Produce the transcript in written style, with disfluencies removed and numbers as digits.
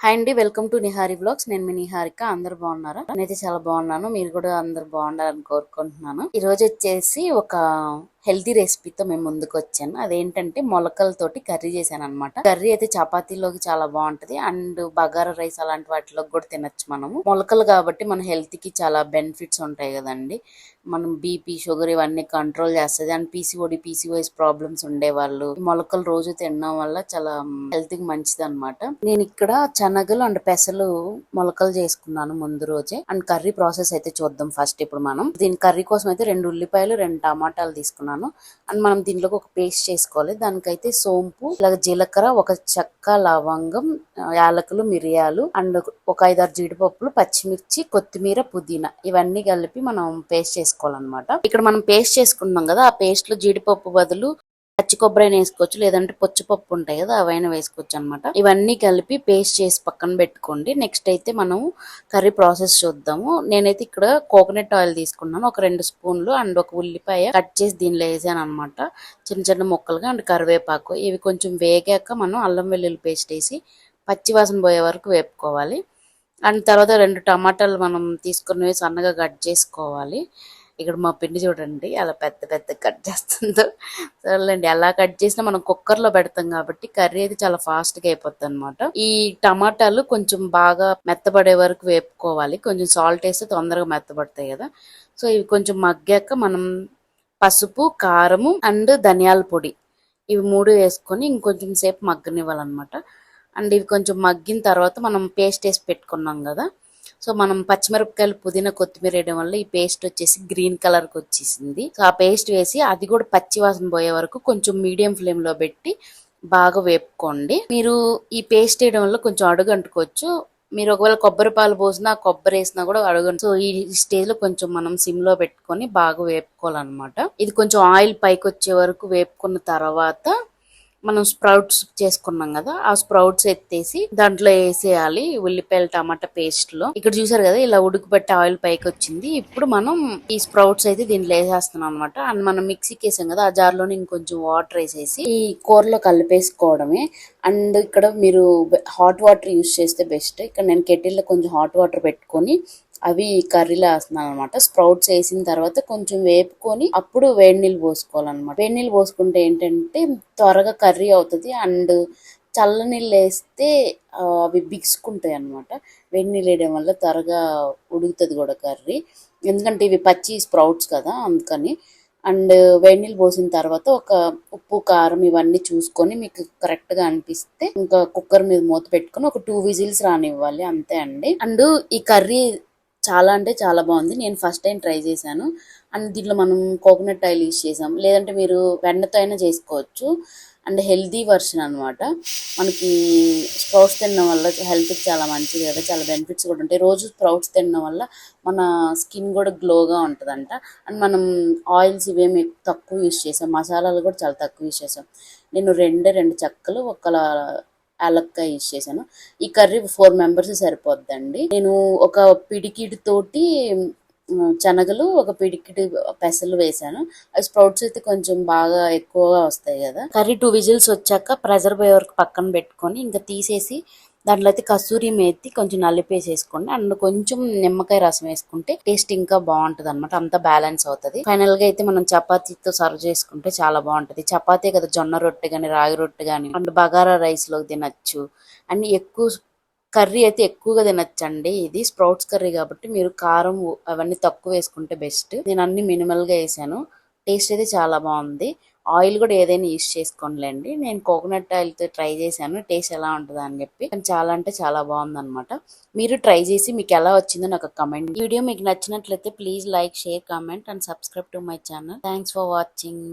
Hi అండి, welcome to Nihari blogs. నేను మీ నిహారిక. అందరు బాగున్నారా? నేనైతే చాలా బాగున్నాను. మీరు కూడా అందరు బాగుండాలని కోరుకుంటున్నాను. ఈ రోజు వచ్చేసి ఒక హెల్తీ రెసిపీతో మేము ముందుకు వచ్చాను. అదేంటంటే మొలకలతోటి కర్రీ చేశాను అనమాట. కర్రీ అయితే చపాతీలోకి చాలా బాగుంటది అండ్ బగారా రైస్ అలాంటి వాటిలోకి కూడా తినొచ్చు మనము. మొలకలు కాబట్టి మన హెల్త్ కి చాలా బెనిఫిట్స్ ఉంటాయి కదండి. మనం బీపీ షుగర్ ఇవన్నీ కంట్రోల్ చేస్తుంది. అండ్ పీసీఓఎస్ ప్రాబ్లమ్స్ ఉండేవాళ్ళు మొలకలు రోజు తినడం వల్ల చాలా హెల్త్ కి మంచిది అనమాట. నేను ఇక్కడ శనగలు అండ్ పెసలు మొలకలు చేసుకున్నాను ముందు రోజే. అండ్ కర్రీ ప్రాసెస్ అయితే చూద్దాం ఫస్ట్. ఇప్పుడు మనం దీని కర్రీ కోసం అయితే 2 ఉల్లిపాయలు 2 టమాటాలు తీసుకున్నాను. అండ్ మనం దీంట్లోకి ఒక పేస్ట్ చేసుకోవాలి. దానికైతే సోంపు, ఇలాగ జీలకర్ర, ఒక చెక్క, లవంగం, యాలకులు, మిరియాలు అండ్ ఒక 5-6 జీడిపప్పులు, పచ్చిమిర్చి, కొత్తిమీర, పుదీనా ఇవన్నీ కలిపి మనం పేస్ట్ చేసుకోవాలన్నమాట. ఇక్కడ మనం పేస్ట్ చేసుకున్నాం కదా, ఆ పేస్ట్ లో జీడిపప్పు బదులు పచ్చి కొబ్బరి అయినా వేసుకోవచ్చు, లేదంటే పొచ్చుపప్పు ఉంటాయి కదా అవైనా వేసుకోవచ్చు అనమాట. ఇవన్నీ కలిపి పేస్ట్ చేసి పక్కన పెట్టుకోండి. నెక్స్ట్ అయితే మనం కర్రీ ప్రాసెస్ చూద్దాము. నేనైతే ఇక్కడ కోకోనట్ ఆయిల్ తీసుకున్నాను, ఒక 2 స్పూన్లు అండ్ ఒక ఉల్లిపాయ కట్ చేసి దీనిలో వేసాను అనమాట, చిన్న చిన్న ముక్కలుగా. అండ్ కరివేపాకు. ఇవి కొంచెం వేగాక మనం అల్లం వెల్లుల్లి పేస్ట్ వేసి పచ్చివాసన పోయే వరకు వేపుకోవాలి. అండ్ తర్వాత 2 టమాటాలు మనం తీసుకున్నవి సన్నగా కట్ చేసుకోవాలి. ఇక్కడ మా పిండి చూడండి అలా పెద్ద పెద్ద కట్ చేస్తుందో. సరేలేండి, అలా కట్ చేసినా మనం కుక్కర్లో పెడతాం కాబట్టి కర్రీ అయితే చాలా ఫాస్ట్గా అయిపోతుంది అనమాట. ఈ టమాటాలు కొంచెం బాగా మెత్తబడే వరకు వేపుకోవాలి. కొంచెం సాల్ట్ వేస్తే తొందరగా మెత్తబడతాయి కదా. సో ఇవి కొంచెం మగ్గాక మనం పసుపు, కారము అండ్ ధనియాల పొడి ఇవి 3 వేసుకొని ఇంకొంచెం సేపు మగ్గనివ్వాలన్నమాట. అండ్ ఇవి కొంచెం మగ్గిన తర్వాత మనం పేస్ట్ వేసి పెట్టుకున్నాం కదా, సో మనం పచ్చిమిరపకాయలు, పుదీనా, కొత్తిమీర వేయడం వల్ల ఈ పేస్ట్ వచ్చేసి గ్రీన్ కలర్ కి వచ్చేసింది. సో ఆ పేస్ట్ వేసి అది కూడా పచ్చి వాసన పోయే వరకు కొంచెం మీడియం ఫ్లేమ్ లో పెట్టి బాగా వేపుకోండి. మీరు ఈ పేస్ట్ వేయడం వల్ల కొంచెం అడుగు అంటుకోవచ్చు. మీరు ఒకవేళ కొబ్బరి పాలు పోసినా కొబ్బరి వేసినా కూడా అడుగు. సో ఈ స్టేజ్ లో కొంచెం మనం సిమ్ లో పెట్టుకొని బాగా వేపుకోవాలన్నమాట. ఇది కొంచెం ఆయిల్ పైకి వచ్చే వరకు వేపుకున్న తర్వాత మనం స్ప్రౌట్స్ చేసుకున్నాం కదా, ఆ స్ప్రౌట్స్ ఎత్తేసి దాంట్లో వేసేయాలి ఉల్లిపాయల టమాటా పేస్ట్ లో. ఇక్కడ చూసారు కదా ఇలా ఉడుకుబట్టి ఆయిల్ పైకి వచ్చింది. ఇప్పుడు మనం ఈ స్ప్రౌట్స్ అయితే దీంట్లో వేసేస్తున్నాం అనమాట. అండ్ మనం మిక్సీకి వేసాం కదా, ఆ జార్ లోనే ఇంకొంచెం వాటర్ వేసేసి ఈ కూరలో కలిపేసుకోవడమే. అండ్ ఇక్కడ మీరు హాట్ వాటర్ యూస్ చేస్తే బెస్ట్. ఇక్కడ నేను కెటిల్లో కొంచెం హాట్ వాటర్ పెట్టుకొని అవి కర్రీలో వేస్తున్నాను అనమాట. స్ప్రౌట్స్ వేసిన తర్వాత కొంచెం వేపుకొని అప్పుడు వేడి నీళ్ళు పోసుకోవాలన్నమాట. వేడి నీళ్ళు పోసుకుంటే ఏంటంటే త్వరగా కర్రీ అవుతుంది. అండ్ చల్ల నీళ్ళు వేస్తే అవి బిగుసుకుంటాయి అనమాట. వేడి నీళ్ళు వేయడం వల్ల త్వరగా ఉడుకుతుంది కూడా కర్రీ, ఎందుకంటే ఇవి పచ్చి స్ప్రౌట్స్ కదా అందుకని. అండ్ వేడి నీళ్ళు పోసిన తర్వాత ఒక ఉప్పు, కారం ఇవన్నీ చూసుకొని మీకు కరెక్ట్గా అనిపిస్తే ఇంకా కుక్కర్ మీద మూత పెట్టుకొని ఒక 2 విజిల్స్ రానివ్వాలి, అంతే అండి. అండ్ ఈ కర్రీ చాలా అంటే చాలా బాగుంది. నేను ఫస్ట్ టైం ట్రై చేశాను. అండ్ దీంట్లో మనం కోకోనట్ ఆయిల్ యూజ్ చేసాం, లేదంటే మీరు వెన్నతో అయినా చేసుకోవచ్చు. అండ్ హెల్దీ వర్షన్ అనమాట. మనకి స్ప్రౌట్స్ తినడం వల్ల హెల్త్కి చాలా మంచిది కదా, చాలా బెనిఫిట్స్ కూడా ఉంటాయి. రోజు స్ప్రౌట్స్ తినడం వల్ల మన స్కిన్ కూడా గ్లోగా ఉంటుందంట. అండ్ మనం ఆయిల్స్ ఇవేమి తక్కువ యూజ్ చేసాం, మసాలాలు కూడా చాలా తక్కువ యూజ్ చేసాం. నేను 2 చెక్కలు, ఒక యాలక్కాయ యూజ్ చేశాను. ఈ కర్రీ 4 మెంబర్స్ సరిపోద్దండి. నేను ఒక పిడికిడి తోటి శనగలు, ఒక పిడికిడి పెసలు వేసాను. అది స్ప్రౌట్స్ అయితే కొంచెం బాగా ఎక్కువగా వస్తాయి కదా. కర్రీ 2 విజిల్స్ వచ్చాక ప్రెజర్ పోయే వరకు పక్కన పెట్టుకొని ఇంకా తీసేసి దాంట్లో అయితే కసూరి మేతి కొంచెం నలిపేసేసుకోండి. అండ్ కొంచెం నిమ్మకాయ రసం వేసుకుంటే టేస్ట్ ఇంకా బాగుంటది అనమాట. అంతా బ్యాలెన్స్ అవుతుంది. ఫైనల్ గా అయితే మనం చపాతీతో సర్వ్ చేసుకుంటే చాలా బాగుంటది. చపాతీ కదా, జొన్న రొట్టె గాని, రాగి రొట్టె గాని, అండ్ బగారా రైస్ లోకి తినచ్చు. అండ్ ఎక్కువ కర్రీ అయితే ఎక్కువగా తినచ్చండి. ఇది స్ప్రౌట్స్ కర్రీ కాబట్టి మీరు కారం అవన్నీ తక్కువ వేసుకుంటే బెస్ట్. నేను అన్ని మినిమల్ గా వేసాను. టేస్ట్ అయితే చాలా బాగుంది. ఆయిల్ కూడా ఏదైనా యూస్ చేసుకోండిలేండి. నేను కోకోనట్ ఆయిల్ తో ట్రై చేశాను, టేస్ట్ ఎలా ఉంటుందా అని చెప్పి. చాలా అంటే చాలా బాగుంది అనమాట. మీరు ట్రై చేసి మీకు ఎలా వచ్చిందో నాకు కమెంట్. వీడియో మీకు నచ్చినట్లయితే please like, share, comment and subscribe to my channel. Thanks for watching.